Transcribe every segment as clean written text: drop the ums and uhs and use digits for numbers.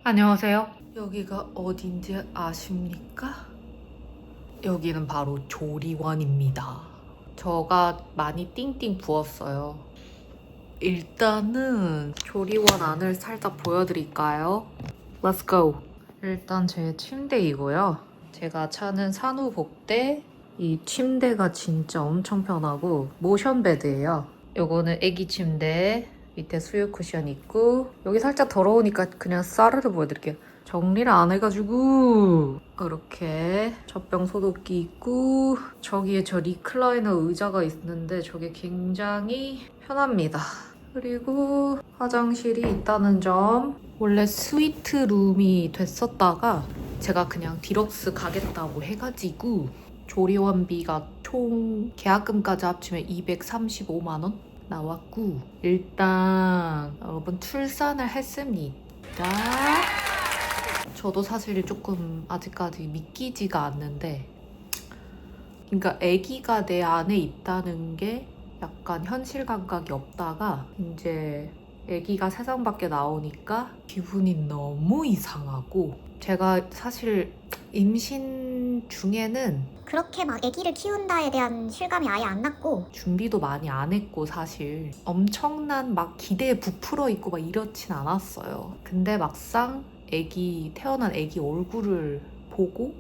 안녕하세요. 여기가 어딘지 아십니까? 여기는 바로 조리원입니다. 저가 많이 띵띵 부었어요. 일단은 조리원 안을 살짝 보여드릴까요? Let's go! 일단 제 침대이고요. 제가 차는 산후복대. 이 침대가 진짜 엄청 편하고 모션 베드예요. 요거는 애기 침대. 밑에 수유 쿠션 있고 여기 살짝 더러우니까 그냥 싸르르 보여드릴게요. 정리를 안 해가지고 이렇게 젖병 소독기 있고 저기에 저 리클라이너 의자가 있는데 저게 굉장히 편합니다. 그리고 화장실이 있다는 점. 원래 스위트룸이 됐었다가 제가 그냥 디럭스 가겠다고 해가지고 조리원비가 총 계약금까지 합치면 235만 원 나왔고 일단 여러분 출산을 했습니다. 저도 사실 조금 아직까지 믿기지가 않는데 그러니까 아기가 내 안에 있다는 게 약간 현실 감각이 없다가 이제 아기가 세상 밖에 나오니까 기분이 너무 이상하고 제가 사실 임신 중에는 그렇게 막 아기를 키운다에 대한 실감이 아예 안 났고 준비도 많이 안 했고 사실 엄청난 막 기대에 부풀어 있고 막 이렇진 않았어요. 근데 막상 태어난 아기 얼굴을 보고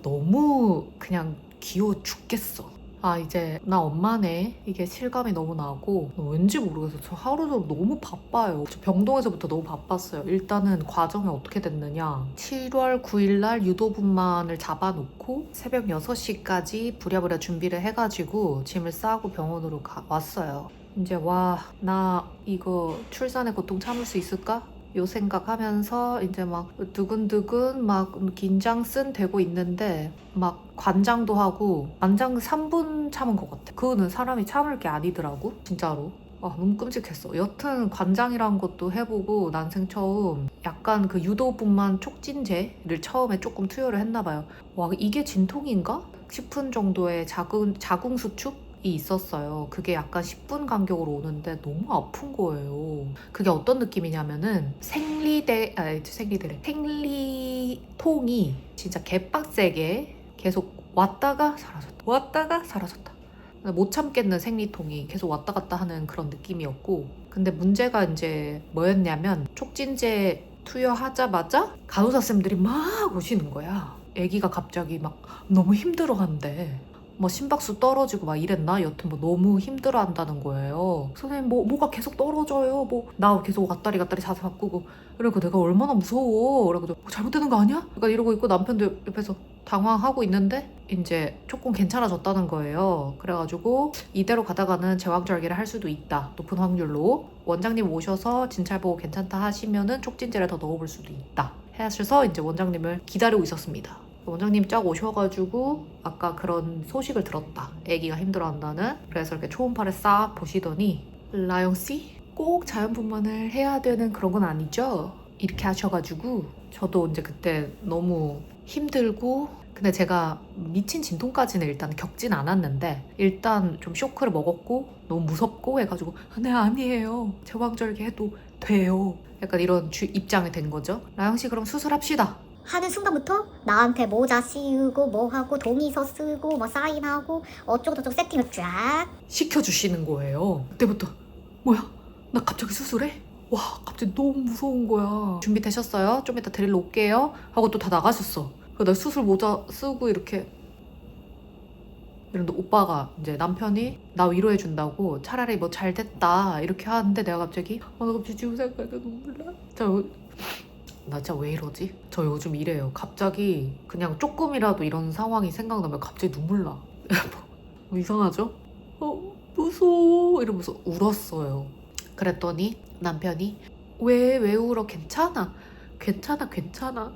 너무 그냥 귀여워 죽겠어. 아 이제 나 엄마네 이게 실감이 너무 나고 왠지 모르겠어. 저 하루 종일 너무 바빠요. 저 병동에서부터 너무 바빴어요. 일단은 과정이 어떻게 됐느냐 7월 9일날 유도분만을 잡아놓고 새벽 6시까지 부랴부랴 준비를 해가지고 짐을 싸고 병원으로 왔어요. 이제 와 나 이거 출산의 고통 참을 수 있을까? 요 생각하면서 이제 막 두근두근 막 긴장 쓴 되고 있는데 막 관장도 하고 관장 3분 참은 것 같아. 그거는 사람이 참을 게 아니더라고 진짜로. 아 너무 끔찍했어. 여튼 관장이란 것도 해보고 난생 처음 약간 그 유도분만 촉진제를 처음에 조금 투여를 했나봐요. 와 이게 진통인가? 싶은 정도의 자궁 수축? 이 있었어요. 그게 약간 10분 간격으로 오는데 너무 아픈 거예요. 그게 어떤 느낌이냐면은 생리통이 진짜 개빡세게 계속 왔다가 사라졌다. 왔다가 사라졌다. 못 참겠는 생리통이 계속 왔다 갔다 하는 그런 느낌이었고 근데 문제가 이제 뭐였냐면 촉진제 투여하자마자 간호사쌤들이 막 오시는 거야. 아기가 갑자기 막 너무 힘들어한대. 뭐 심박수 떨어지고 막 이랬나? 여튼 뭐 너무 힘들어 한다는 거예요. 선생님 뭐가 계속 떨어져요. 뭐 나 계속 왔다리 갔다리 자세 바꾸고 그러니까 내가 얼마나 무서워. 그래가지고 뭐 잘못되는 거 아니야? 그러니까 이러고 있고 남편도 옆에서 당황하고 있는데 이제 조금 괜찮아졌다는 거예요. 그래가지고 이대로 가다가는 제왕절개를 할 수도 있다. 높은 확률로 원장님 오셔서 진찰 보고 괜찮다 하시면은 촉진제를 더 넣어볼 수도 있다. 하셔서 이제 원장님을 기다리고 있었습니다. 원장님 쫙 오셔가지고 아까 그런 소식을 들었다. 아기가 힘들어한다는. 그래서 이렇게 초음파를 싹 보시더니 라영씨 꼭 자연분만을 해야 되는 그런 건 아니죠? 이렇게 하셔가지고 저도 이제 그때 너무 힘들고 근데 제가 미친 진통까지는 일단 겪진 않았는데 일단 좀 쇼크를 먹었고 너무 무섭고 해가지고 네 아니에요. 제왕절개 해도 돼요. 약간 이런 입장이 된 거죠. 라영씨 그럼 수술합시다. 하는 순간부터 나한테 모자 씌우고 뭐 하고 동의서 쓰고 뭐 사인하고 어쩌고저쩌고 세팅을 쫙 시켜주시는 거예요. 그때부터 뭐야? 나 갑자기 수술해? 와 갑자기 너무 무서운 거야. 준비되셨어요? 좀 이따 데리러 올게요 하고 또 다 나가셨어. 그래서 나 수술 모자 쓰고 이렇게 이런데 오빠가 이제 남편이 나 위로해준다고 차라리 뭐 잘 됐다 이렇게 하는데 내가 갑자기 나 갑자기 지금 생각하니까 눈물 나 진짜 왜 이러지? 저 요즘 이래요. 갑자기 그냥 조금이라도 이런 상황이 생각나면 갑자기 눈물 나. 뭐 이상하죠? 무서워 이러면서 울었어요. 그랬더니 남편이 왜 울어? 괜찮아 괜찮아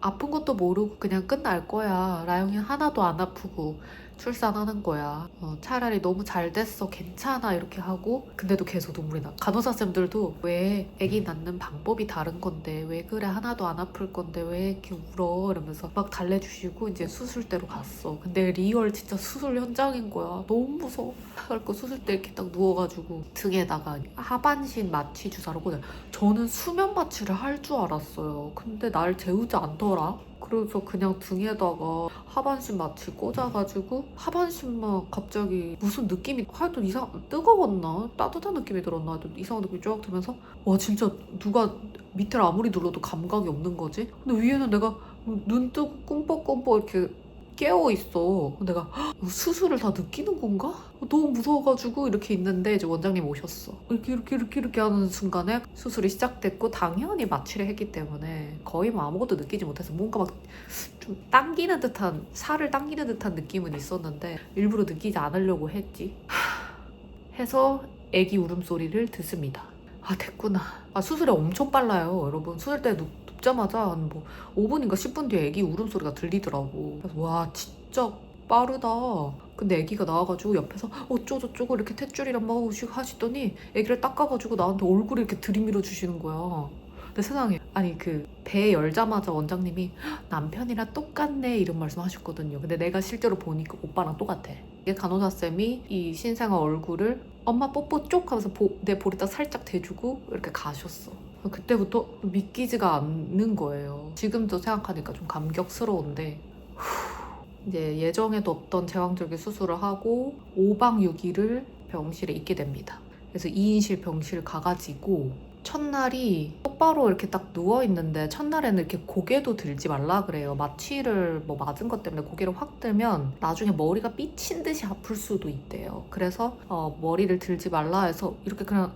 아픈 것도 모르고 그냥 끝날 거야. 라영이 하나도 안 아프고 출산하는 거야. 차라리 너무 잘 됐어, 괜찮아 이렇게 하고, 근데도 계속 눈물이 나. 간호사쌤들도 왜 아기 낳는 방법이 다른 건데 왜 그래, 하나도 안 아플 건데 왜 이렇게 울어 이러면서 막 달래주시고 이제 수술대로 갔어. 근데 리얼 진짜 수술 현장인 거야. 너무 무서워. 그래서 수술대 이렇게 딱 누워가지고 등에다가 하반신 마취 주사를 꽂아요. 저는 수면 마취를 할 줄 알았어요. 근데 날 재우지 않더라. 그래서 그냥 등에다가 하반신 마취 꽂아가지고 하반신만 갑자기 무슨 느낌이 하여튼 뜨거웠나? 따뜻한 느낌이 들었나? 하여튼 이상한 느낌이 쫙 들면서 와, 진짜 누가 밑에를 아무리 눌러도 감각이 없는 거지? 근데 위에는 내가 눈 뜨고 꿈뻑꿈뻑 이렇게 깨어있어. 내가 수술을 다 느끼는 건가? 너무 무서워가지고 이렇게 있는데 이제 원장님 오셨어. 이렇게 하는 순간에 수술이 시작됐고, 당연히 마취를 했기 때문에 거의 뭐 아무것도 느끼지 못해서 뭔가 막 좀 당기는 듯한, 살을 당기는 듯한 느낌은 있었는데 일부러 느끼지 않으려고 했지. 해서 애기 울음소리를 듣습니다. 아, 됐구나. 수술이 엄청 빨라요, 여러분. 수술 때 눕자마자 한 뭐 5분인가 10분 뒤에 애기 울음소리가 들리더라고. 그래서 와, 진짜 빠르다. 근데 애기가 나와가지고 옆에서 어쩌고저쩌고 이렇게 탯줄이랑 막 하시더니 애기를 닦아가지고 나한테 얼굴을 이렇게 들이밀어 주시는 거야. 근데 세상에, 아니 그 배 열자마자 원장님이 남편이랑 똑같네 이런 말씀 하셨거든요. 근데 내가 실제로 보니까 오빠랑 똑같아. 이게 간호사쌤이 이 신생아 얼굴을 엄마 뽀뽀 쪽 하면서 내 볼에 딱 살짝 대주고 이렇게 가셨어. 그때부터 믿기지가 않는 거예요. 지금도 생각하니까 좀 감격스러운데, 이제 예정에도 없던 제왕절개 수술을 하고 5박 6일을 병실에 있게 됩니다. 그래서 2인실 병실 가가지고 첫날이 똑바로 이렇게 딱 누워있는데, 첫날에는 이렇게 고개도 들지 말라 그래요. 마취를 뭐 맞은 것 때문에 고개를 확 들면 나중에 머리가 삐친 듯이 아플 수도 있대요. 그래서 머리를 들지 말라 해서 이렇게 그냥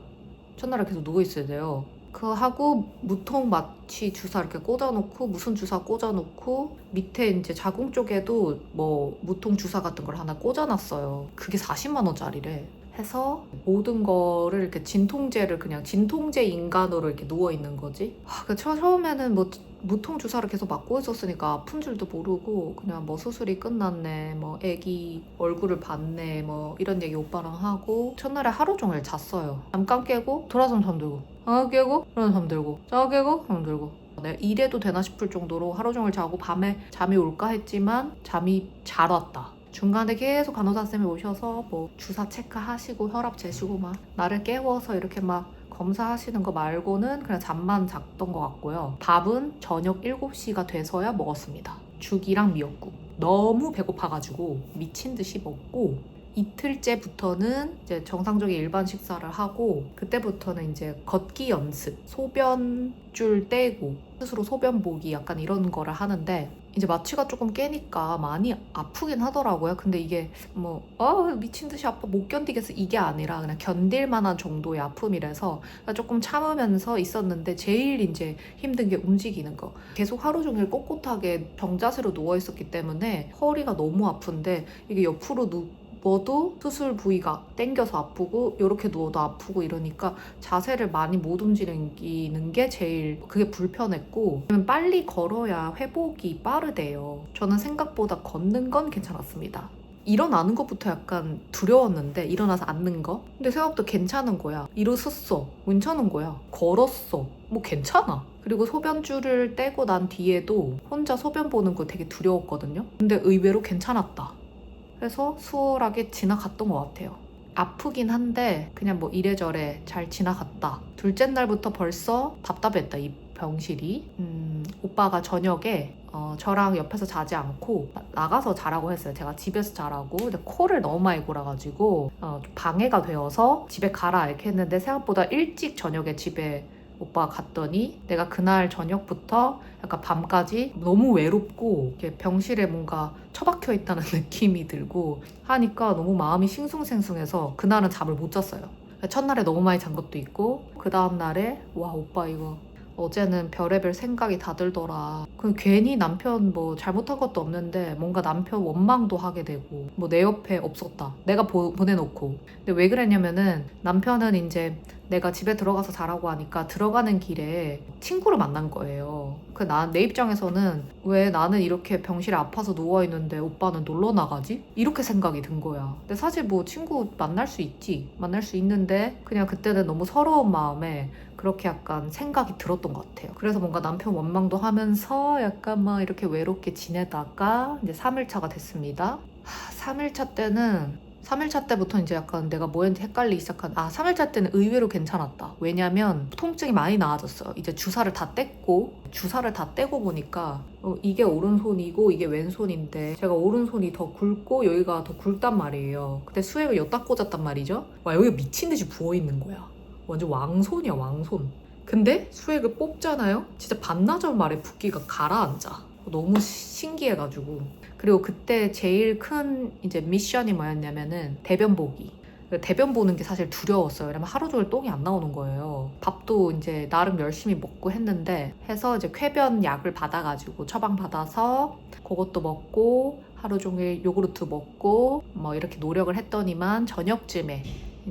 첫날에 계속 누워있어야 돼요. 하고 무통 마취 주사 이렇게 꽂아놓고, 무슨 주사 꽂아놓고, 밑에 이제 자궁 쪽에도 뭐 무통 주사 같은 걸 하나 꽂아놨어요. 그게 40만 원짜리래. 해서 모든 거를 이렇게 진통제를 그냥 진통제 인간으로 이렇게 누워 있는 거지. 처음에는 뭐 무통 주사를 계속 맞고 있었으니까 아픈 줄도 모르고 그냥 뭐 수술이 끝났네, 뭐 애기 얼굴을 봤네, 뭐 이런 얘기 오빠랑 하고 첫날에 하루 종일 잤어요. 잠깐 깨고 돌아서면 잠들고, 깨고 그러면 잠들고, 깨고 잠들고. 내가 이래도 되나 싶을 정도로 하루 종일 자고 밤에 잠이 올까 했지만 잠이 잘 왔다. 중간에 계속 간호사쌤이 오셔서 뭐 주사 체크하시고 혈압 재시고 막 나를 깨워서 이렇게 막 검사하시는 거 말고는 그냥 잠만 잤던 것 같고요. 밥은 저녁 7시가 돼서야 먹었습니다. 죽이랑 미역국. 너무 배고파가지고 미친 듯이 먹고, 이틀째부터는 이제 정상적인 일반 식사를 하고, 그때부터는 이제 걷기 연습, 소변줄 떼고 스스로 소변 보기 약간 이런 거를 하는데, 이제 마취가 조금 깨니까 많이 아프긴 하더라고요. 근데 이게 뭐 미친 듯이 아파 못 견디겠어 이게 아니라 그냥 견딜 만한 정도의 아픔이라서 조금 참으면서 있었는데, 제일 이제 힘든 게 움직이는 거. 계속 하루 종일 꼿꼿하게 정자세로 누워 있었기 때문에 허리가 너무 아픈데, 이게 옆으로 누워도 수술 부위가 땡겨서 아프고 이렇게 누워도 아프고 이러니까 자세를 많이 못 움직이는 게 제일 그게 불편했고, 빨리 걸어야 회복이 빠르대요. 저는 생각보다 걷는 건 괜찮았습니다. 일어나는 것부터 약간 두려웠는데, 일어나서 앉는 거? 근데 생각보다 괜찮은 거야. 일어섰어, 괜찮은 거야. 걸었어, 뭐 괜찮아. 그리고 소변줄을 떼고 난 뒤에도 혼자 소변 보는 거 되게 두려웠거든요. 근데 의외로 괜찮았다. 그래서 수월하게 지나갔던 것 같아요. 아프긴 한데 그냥 뭐 이래저래 잘 지나갔다. 둘째 날부터 벌써 답답했다, 이 병실이. 오빠가 저녁에 저랑 옆에서 자지 않고 나가서 자라고 했어요. 제가 집에서 자라고. 근데 코를 너무 많이 골아가지고 방해가 되어서 집에 가라 이렇게 했는데, 생각보다 일찍 저녁에 집에 오빠가 갔더니 내가 그날 저녁부터 약간 밤까지 너무 외롭고 이렇게 병실에 뭔가 처박혀 있다는 느낌이 들고 하니까 너무 마음이 싱숭생숭해서 그날은 잠을 못 잤어요. 첫날에 너무 많이 잔 것도 있고, 그 다음날에 와, 오빠 이거 어제는 별의별 생각이 다 들더라. 괜히 남편 뭐 잘못한 것도 없는데 뭔가 남편 원망도 하게 되고, 뭐 내 옆에 없었다, 내가 보내놓고. 근데 왜 그랬냐면은 남편은 이제 내가 집에 들어가서 자라고 하니까 들어가는 길에 친구를 만난 거예요. 내 입장에서는 왜 나는 이렇게 병실에 아파서 누워있는데 오빠는 놀러 나가지? 이렇게 생각이 든 거야. 근데 사실 뭐 친구 만날 수 있지. 만날 수 있는데 그냥 그때는 너무 서러운 마음에 그렇게 약간 생각이 들었던 것 같아요. 그래서 뭔가 남편 원망도 하면서 약간 막 이렇게 외롭게 지내다가 이제 3일차가 됐습니다. 3일차 때부터 이제 약간 내가 뭐 했는지 헷갈리기 시작한. 3일차 때는 의외로 괜찮았다. 왜냐면 통증이 많이 나아졌어요. 이제 주사를 다 떼고 보니까 이게 오른손이고 이게 왼손인데 제가 오른손이 더 굵고 여기가 더 굵단 말이에요. 근데 수액을 여기다 꽂았단 말이죠. 와, 여기가 미친 듯이 부어있는 거야. 완전 왕손이야, 왕손. 근데 수액을 뽑잖아요? 진짜 반나절 만에 붓기가 가라앉아. 너무 신기해가지고. 그리고 그때 제일 큰 이제 미션이 뭐였냐면은 대변 보기. 대변 보는 게 사실 두려웠어요. 왜냐면 하루 종일 똥이 안 나오는 거예요. 밥도 이제 나름 열심히 먹고 했는데 해서 이제 쾌변 약을 받아가지고 처방 받아서 그것도 먹고 하루 종일 요구르트 먹고 뭐 이렇게 노력을 했더니만 저녁쯤에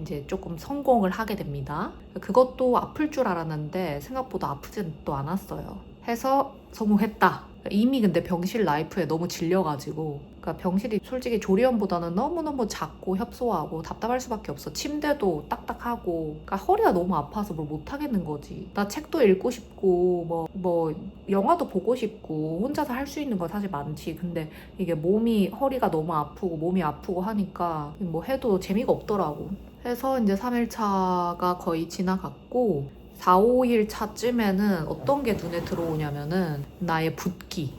이제 조금 성공을 하게 됩니다. 그것도 아플 줄 알았는데 생각보다 아프진 또 않았어요. 해서 성공했다. 이미 근데 병실 라이프에 너무 질려가지고, 그러니까 병실이 솔직히 조리원보다는 너무너무 작고 협소하고 답답할 수밖에 없어. 침대도 딱딱하고, 그러니까 허리가 너무 아파서 뭘 못하겠는 거지. 나 책도 읽고 싶고 뭐 영화도 보고 싶고 혼자서 할 수 있는 거 사실 많지. 근데 이게 허리가 너무 아프고 몸이 아프고 하니까 뭐 해도 재미가 없더라고. 해서 이제 3일차가 거의 지나갔고 4, 5일 차쯤에는 어떤 게 눈에 들어오냐면은 나의 붓기.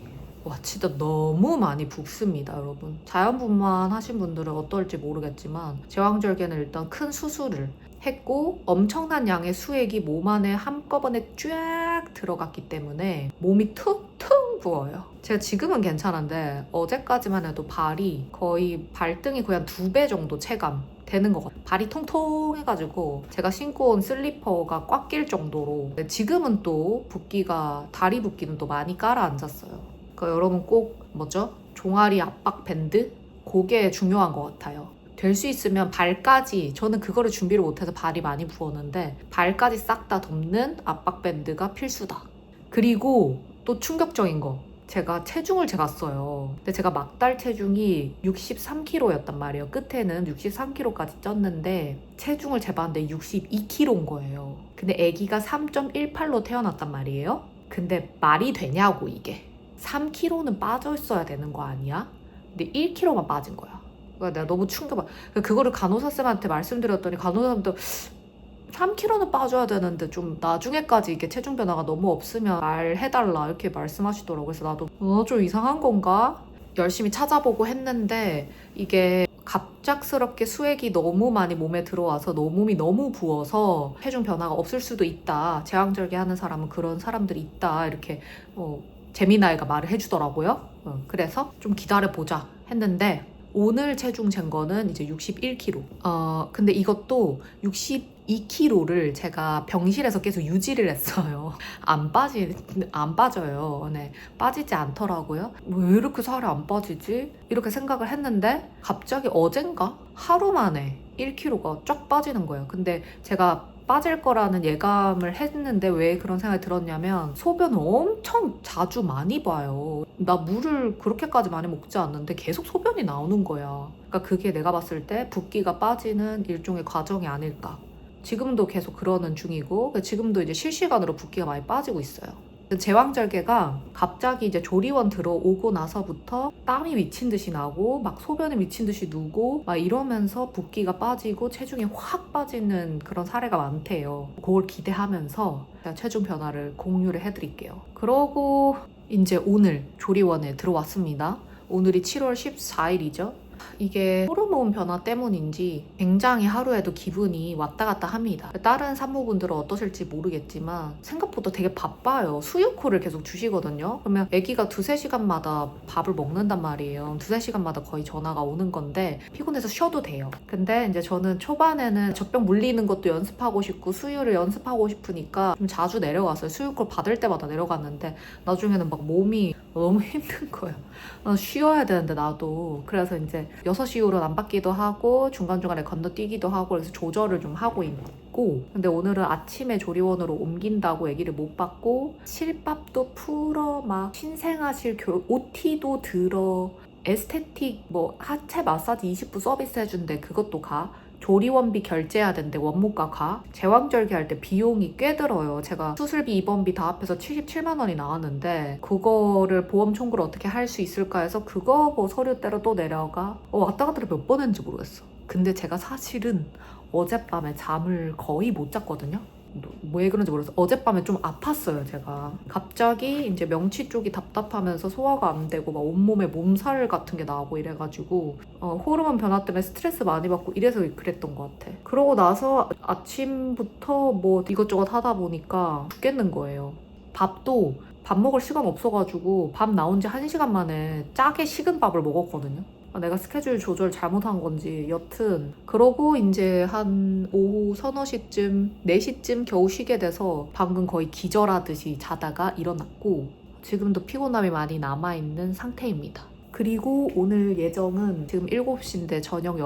와, 진짜 너무 많이 붓습니다, 여러분. 자연분만 하신 분들은 어떨지 모르겠지만 제왕절개는 일단 큰 수술을 했고 엄청난 양의 수액이 몸 안에 한꺼번에 쫙 들어갔기 때문에 몸이 퉁퉁 부어요. 제가 지금은 괜찮은데 어제까지만 해도 발이 거의 발등이 거의 한 2배 정도 체감 되는 것 같아요. 발이 통통해가지고 제가 신고 온 슬리퍼가 꽉 낄 정도로. 지금은 또 다리 붓기는 또 많이 깔아앉았어요. 그러니까 여러분 꼭 종아리 압박 밴드? 그게 중요한 것 같아요. 될 수 있으면 발까지, 저는 그거를 준비를 못해서 발이 많이 부었는데 발까지 싹 다 덮는 압박 밴드가 필수다. 그리고 또 충격적인 거, 제가 체중을 재봤어요. 근데 제가 막달 체중이 63kg였단 말이에요. 끝에는 63kg까지 쪘는데 체중을 재봤는데 62kg인 거예요. 근데 아기가 3.18로 태어났단 말이에요. 근데 말이 되냐고. 이게 3kg는 빠져 있어야 되는 거 아니야? 근데 1kg만 빠진 거야. 그러니까 내가 너무 충격받아. 그거를 간호사쌤한테 말씀드렸더니 간호사님도 3kg는 빠져야 되는데 좀 나중에까지 이게 체중 변화가 너무 없으면 말해달라 이렇게 말씀하시더라고요. 그래서 나도 좀 이상한 건가? 열심히 찾아보고 했는데 이게 갑작스럽게 수액이 너무 많이 몸에 들어와서 몸이 너무 부어서 체중 변화가 없을 수도 있다. 제왕절개 하는 사람은 그런 사람들이 있다. 이렇게 재미나이가 말을 해주더라고요. 그래서 좀 기다려보자 했는데 오늘 체중 잰 거는 이제 61kg. 근데 이것도 62kg를 제가 병실에서 계속 유지를 했어요. 안 빠져요. 네, 빠지지 않더라고요. 왜 이렇게 살이 안 빠지지? 이렇게 생각을 했는데 갑자기 어젠가 하루 만에 1kg가 쫙 빠지는 거예요. 근데 제가 빠질 거라는 예감을 했는데 왜 그런 생각이 들었냐면 소변을 엄청 자주 많이 봐요. 나 물을 그렇게까지 많이 먹지 않는데 계속 소변이 나오는 거야. 그러니까 그게 내가 봤을 때 붓기가 빠지는 일종의 과정이 아닐까. 지금도 계속 그러는 중이고 지금도 이제 실시간으로 붓기가 많이 빠지고 있어요. 제왕절개가 갑자기 이제 조리원 들어오고 나서부터 땀이 미친 듯이 나고 막 소변이 미친 듯이 누고 막 이러면서 붓기가 빠지고 체중이 확 빠지는 그런 사례가 많대요. 그걸 기대하면서 제가 체중 변화를 공유를 해드릴게요. 그러고 이제 오늘 조리원에 들어왔습니다. 오늘이 7월 14일이죠. 이게 호르몬 변화 때문인지 굉장히 하루에도 기분이 왔다 갔다 합니다. 다른 산모분들은 어떠실지 모르겠지만 생각보다 되게 바빠요. 수유코를 계속 주시거든요. 그러면 아기가 2-3시간마다 밥을 먹는단 말이에요. 2-3시간마다 거의 전화가 오는 건데 피곤해서 쉬어도 돼요. 근데 이제 저는 초반에는 젖병 물리는 것도 연습하고 싶고 수유를 연습하고 싶으니까 좀 자주 내려갔어요. 수유코 받을 때마다 내려갔는데 나중에는 막 몸이 너무 힘든 거예요. 쉬어야 되는데 나도. 그래서 이제 6시 이후로는 안 받기도 하고 중간중간에 건너뛰기도 하고 그래서 조절을 좀 하고 있는 있고, 근데 오늘은 아침에 조리원으로 옮긴다고 얘기를 못 받고 실밥도 풀어 막 신생아실 OT도 들어 에스테틱 뭐 하체 마사지 20분 서비스 해준대. 그것도 가. 조리원비 결제해야 된대. 원무과 가. 제왕절개 할 때 비용이 꽤 들어요. 제가 수술비 입원비 다 합해서 77만 원이 나왔는데 그거를 보험 청구를 어떻게 할 수 있을까 해서 그거 뭐 서류 떼러 또 내려가. 왔다 갔다 몇 번 했는지 모르겠어. 근데 제가 사실은 어젯밤에 잠을 거의 못 잤거든요. 왜 그런지 모르겠어. 어젯밤에 좀 아팠어요, 제가. 갑자기 이제 명치 쪽이 답답하면서 소화가 안 되고 막 온몸에 몸살 같은 게 나오고 이래가지고 호르몬 변화 때문에 스트레스 많이 받고 이래서 그랬던 것 같아. 그러고 나서 아침부터 뭐 이것저것 하다 보니까 죽겠는 거예요. 밥도 밥 먹을 시간 없어가지고 밥 나온 지 1시간 만에 짜게 식은 밥을 먹었거든요. 내가 스케줄 조절 잘못한 건지 여튼 그러고 이제 한 오후 서너 시쯤 4시쯤 겨우 쉬게 돼서 방금 거의 기절하듯이 자다가 일어났고 지금도 피곤함이 많이 남아있는 상태입니다. 그리고 오늘 예정은 지금 7시인데 저녁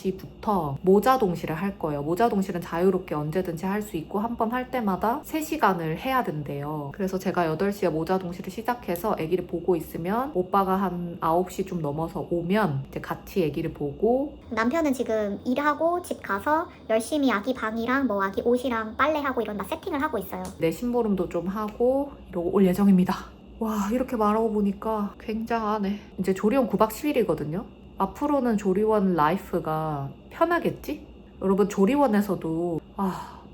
8시부터 모자 동시를 할 거예요. 모자 동시는 자유롭게 언제든지 할 수 있고 한 번 할 때마다 3시간을 해야 된대요. 그래서 제가 8시에 모자 동시를 시작해서 아기를 보고 있으면 오빠가 한 9시 좀 넘어서 오면 이제 같이 아기를 보고 남편은 지금 일하고 집 가서 열심히 아기 방이랑 뭐 아기 옷이랑 빨래하고 이런 다 세팅을 하고 있어요. 내 심부름도 좀 하고 이러고 올 예정입니다. 와, 이렇게 말하고 보니까 굉장하네. 이제 조리원 9박 10일이거든요. 앞으로는 조리원 라이프가 편하겠지? 여러분 조리원에서도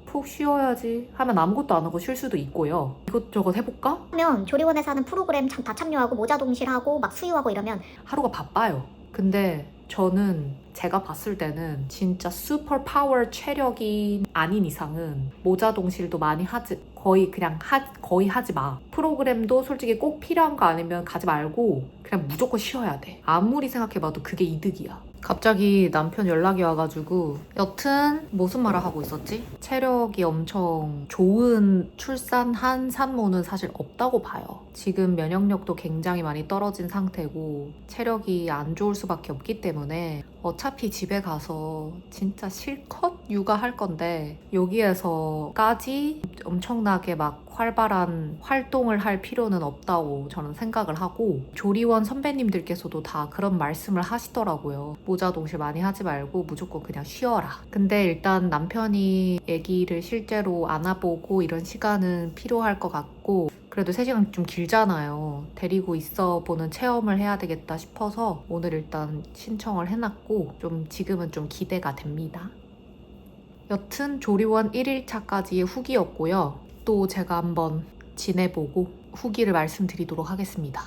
푹 쉬어야지 하면 아무것도 안 하고 쉴 수도 있고요. 이것저것 해볼까? 하면 조리원에서 하는 프로그램 다 참여하고 모자 동실하고 막 수유하고 이러면 하루가 바빠요. 근데 저는 제가 봤을 때는 진짜 슈퍼 파워 체력이 아닌 이상은 모자 동실도 많이 하지 거의 하지 마. 프로그램도 솔직히 꼭 필요한 거 아니면 가지 말고 그냥 무조건 쉬어야 돼. 아무리 생각해봐도 그게 이득이야. 갑자기 남편 연락이 와가지고 여튼 무슨 말을 하고 있었지? 체력이 엄청 좋은 출산한 산모는 사실 없다고 봐요. 지금 면역력도 굉장히 많이 떨어진 상태고 체력이 안 좋을 수밖에 없기 때문에 어차피 집에 가서 진짜 실컷 육아할 건데 여기에서까지 엄청나게 막 활발한 활동을 할 필요는 없다고 저는 생각을 하고 조리원 선배님들께서도 다 그런 말씀을 하시더라고요. 모자 동실 많이 하지 말고 무조건 그냥 쉬어라. 근데 일단 남편이 아기를 실제로 안아보고 이런 시간은 필요할 것 같고 그래도 3시간 좀 길잖아요. 데리고 있어 보는 체험을 해야 되겠다 싶어서 오늘 일단 신청을 해놨고 좀 지금은 좀 기대가 됩니다. 여튼 조리원 1일차까지의 후기였고요. 또 제가 한번 지내보고 후기를 말씀드리도록 하겠습니다.